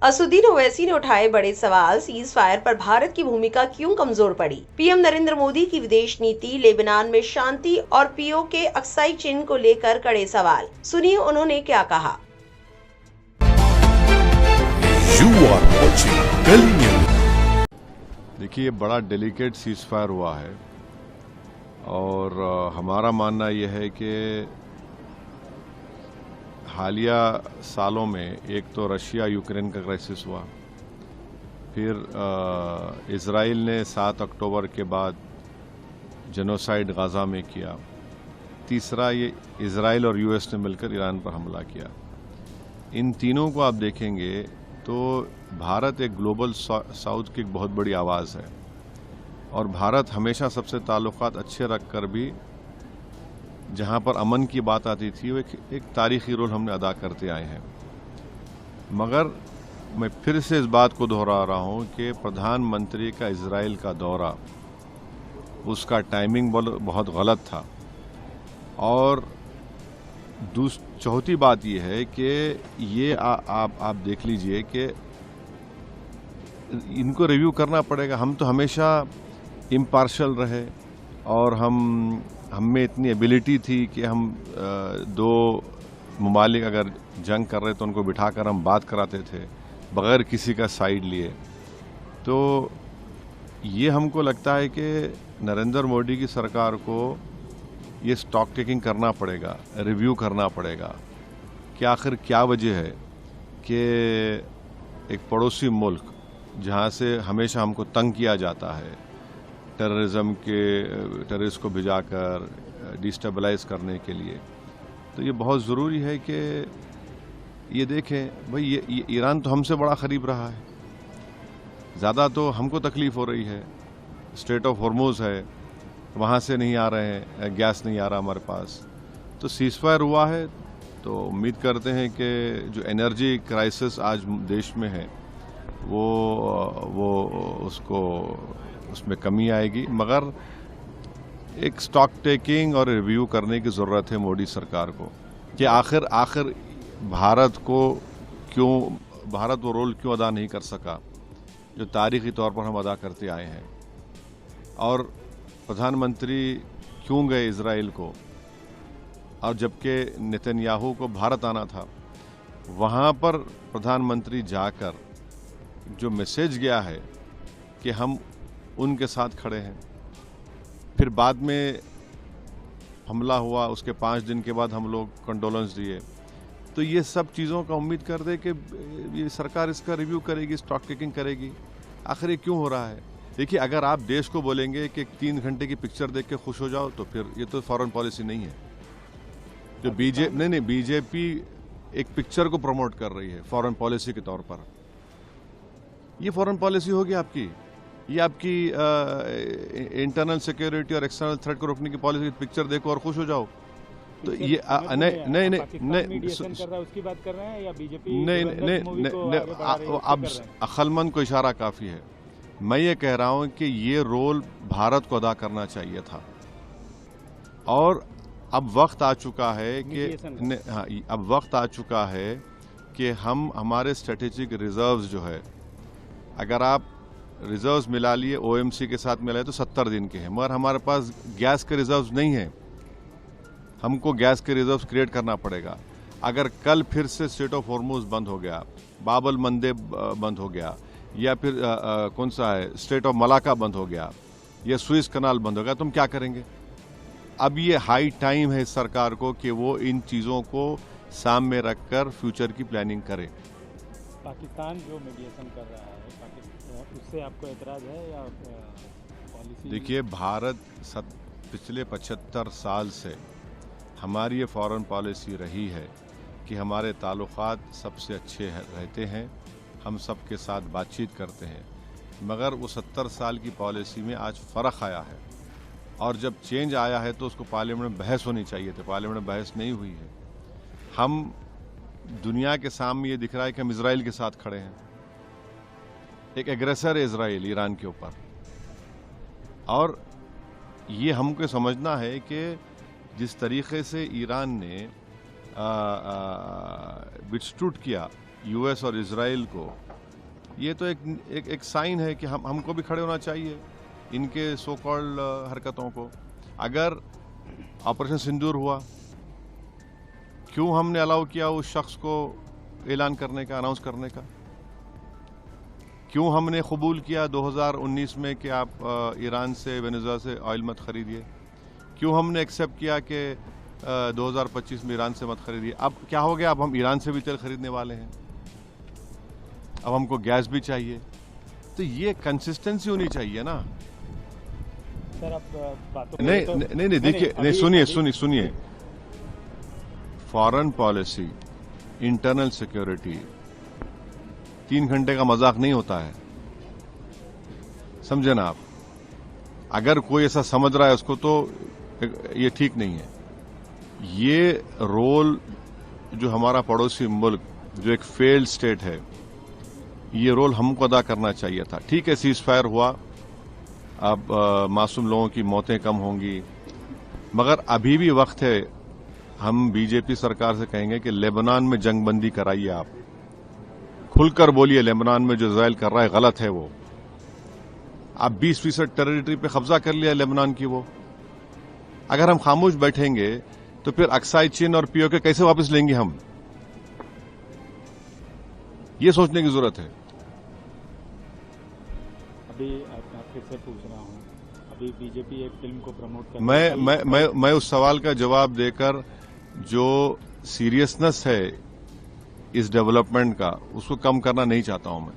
असदुद्दीन ओवैसी ने उठाए बड़े सवाल, सीज फायर पर भारत की भूमिका क्यों कमजोर पड़ी। पीएम नरेंद्र मोदी की विदेश नीति, लेबनान में शांति और पीओके अक्साई चिन्ह को लेकर कड़े सवाल। सुनिए उन्होंने क्या कहा। देखिए, बड़ा डेलिकेट सीज फायर हुआ है और हमारा मानना यह है कि हालिया सालों में एक तो रशिया यूक्रेन का क्राइसिस हुआ, फिर इज़राइल ने 7 अक्टूबर के बाद जेनोसाइड गाज़ा में किया, तीसरा ये इज़राइल और यूएस ने मिलकर ईरान पर हमला किया। इन तीनों को आप देखेंगे तो भारत एक ग्लोबल साउथ की एक बहुत बड़ी आवाज़ है और भारत हमेशा सबसे ताल्लुकात अच्छे रखकर भी जहाँ पर अमन की बात आती थी वो एक तारीखी रोल हमने अदा करते आए हैं। मगर मैं फिर से इस बात को दोहरा रहा हूँ कि प्रधानमंत्री का इज़राइल का दौरा, उसका टाइमिंग बहुत गलत था। और चौथी बात यह है कि ये आप देख लीजिए कि इनको रिव्यू करना पड़ेगा। हम तो हमेशा इम्पार्शल रहे और हम में इतनी एबिलिटी थी कि हम दो ममालिक अगर जंग कर रहे तो उनको बिठाकर हम बात कराते थे बग़ैर किसी का साइड लिए। तो ये हमको लगता है कि नरेंद्र मोदी की सरकार को ये स्टॉक टेकिंग करना पड़ेगा, रिव्यू करना पड़ेगा कि आखिर क्या वजह है कि एक पड़ोसी मुल्क जहाँ से हमेशा हमको तंग किया जाता है, टेररिस्ट को भिजाकर डिस्टेबलाइज करने के लिए, तो ये बहुत ज़रूरी है कि ये देखें भाई ये ईरान तो हमसे बड़ा करीब रहा है, ज़्यादा तो हमको तकलीफ़ हो रही है। स्ट्रेट ऑफ हॉर्मुज़ है, वहाँ से नहीं आ रहे हैं, गैस नहीं आ रहा हमारे पास। तो सीज फायर हुआ है तो उम्मीद करते हैं कि जो एनर्जी क्राइसिस आज देश में है वो उसमें कमी आएगी। मगर एक स्टॉक टेकिंग और रिव्यू करने की ज़रूरत है मोदी सरकार को कि आखिर भारत वो रोल क्यों अदा नहीं कर सका जो तारीख़ी तौर पर हम अदा करते आए हैं। और प्रधानमंत्री क्यों गए इज़राइल को, और जबकि नेतन्याहू को भारत आना था, वहाँ पर प्रधानमंत्री जाकर जो मैसेज गया है कि हम उनके साथ खड़े हैं। फिर बाद में हमला हुआ, उसके 5 दिन के बाद हम लोग कंडोलेंस दिए। तो ये सब चीज़ों का उम्मीद कर दे कि ये सरकार इसका रिव्यू करेगी, स्टॉक टेकिंग करेगी। आखिर ये क्यों हो रहा है? देखिए, अगर आप देश को बोलेंगे कि 3 घंटे की पिक्चर देख के खुश हो जाओ तो फिर ये तो फॉरेन पॉलिसी नहीं है। जो बीजेपी एक पिक्चर को प्रमोट कर रही है फॉरेन पॉलिसी के तौर पर, ये फॉरेन पॉलिसी होगी आपकी? ये आपकी इंटरनल सिक्योरिटी और एक्सटर्नल थ्रेट को रोकने की पॉलिसी? पिक्चर देखो और खुश हो जाओ। तो ये नहीं उसकी बात कर रहे हैं या बीजेपी? नहीं, अब अक्लमंद को इशारा काफ़ी है। मैं ये कह रहा हूँ कि ये रोल भारत को अदा करना चाहिए था और अब वक्त आ चुका है कि हम हमारे स्ट्रेटेजिक रिजर्व्स जो है, अगर आप रिजर्व्स मिला लिए ओएमसी के साथ मिलाए तो 70 दिन के हैं, मगर हमारे पास गैस के रिजर्व्स नहीं हैं। हमको गैस के रिजर्व्स क्रिएट करना पड़ेगा। अगर कल फिर से स्ट्रेट ऑफ हॉर्मुज़ बंद हो गया, बाबल मंदेब बंद हो गया, या फिर कौन सा है स्ट्रेट ऑफ मलाका बंद हो गया, या सुइस कनाल बंद हो गया, तो हम क्या करेंगे? अब ये हाई टाइम है इस सरकार को कि वो इन चीज़ों को सामने रखकर फ्यूचर की प्लानिंग करे। पाकिस्तान जो मीडिएशन कर रहा है, उससे आपको एतराज़ है या पॉलिसी? देखिए, भारत पिछले 75 साल से हमारी ये फॉरेन पॉलिसी रही है कि हमारे ताल्लुकात सबसे अच्छे रहते हैं, हम सबके साथ बातचीत करते हैं। मगर वो 70 साल की पॉलिसी में आज फ़र्क आया है और जब चेंज आया है तो उसको पार्लियामेंट में बहस होनी चाहिए थी। पार्लियामेंट में बहस नहीं हुई है। हम दुनिया के सामने ये दिख रहा है कि हम इज़राइल के साथ खड़े हैं। एक एग्रेसर है इज़राइल ईरान के ऊपर, और ये हमको समझना है कि जिस तरीके से ईरान ने विथस्टूड किया यूएस और इज़राइल को ये तो एक साइन है कि हमको भी खड़े होना चाहिए इनके सो कॉल्ड हरकतों को। अगर ऑपरेशन सिंदूर हुआ, क्यों हमने अलाउ किया उस शख्स को ऐलान करने का, अनाउंस करने का? क्यों हमने कबूल किया 2019 में कि आप ईरान से, वेनेजुएला से ऑयल मत खरीदिए? क्यों हमने एक्सेप्ट किया कि 2025 में ईरान से मत खरीदिए? अब क्या हो गया? अब हम ईरान से भी तेल खरीदने वाले हैं, अब हमको गैस भी चाहिए। तो ये कंसिस्टेंसी होनी चाहिए ना। सर आप बातों नहीं देखिए, नहीं सुनिए, फॉरेन पॉलिसी, इंटरनल सिक्योरिटी 3 घंटे का मजाक नहीं होता है, समझे ना आप। अगर कोई ऐसा समझ रहा है उसको, तो ये ठीक नहीं है। ये रोल जो हमारा पड़ोसी मुल्क, जो एक फेल्ड स्टेट है, ये रोल हमको अदा करना चाहिए था। ठीक है, सीज फायर हुआ, अब मासूम लोगों की मौतें कम होंगी, मगर अभी भी वक्त है। हम बीजेपी सरकार से कहेंगे कि लेबनान में जंगबंदी कराइए, आप खुलकर बोलिए, लेबनान में जो इजराइल कर रहा है गलत है। वो आप 20% टेरिटरी पे कब्जा कर लिया लेबनान की। वो अगर हम खामोश बैठेंगे तो फिर अक्साई चीन और पीओके कैसे वापस लेंगे हम? ये सोचने की जरूरत है। अभी आपसे पूछ रहा हूँ, अभी बीजेपी एक फिल्म को प्रमोट कर मैं उस सवाल का जवाब देकर जो सीरियसनेस है इस डेवलपमेंट का, उसको कम करना नहीं चाहता हूं मैं।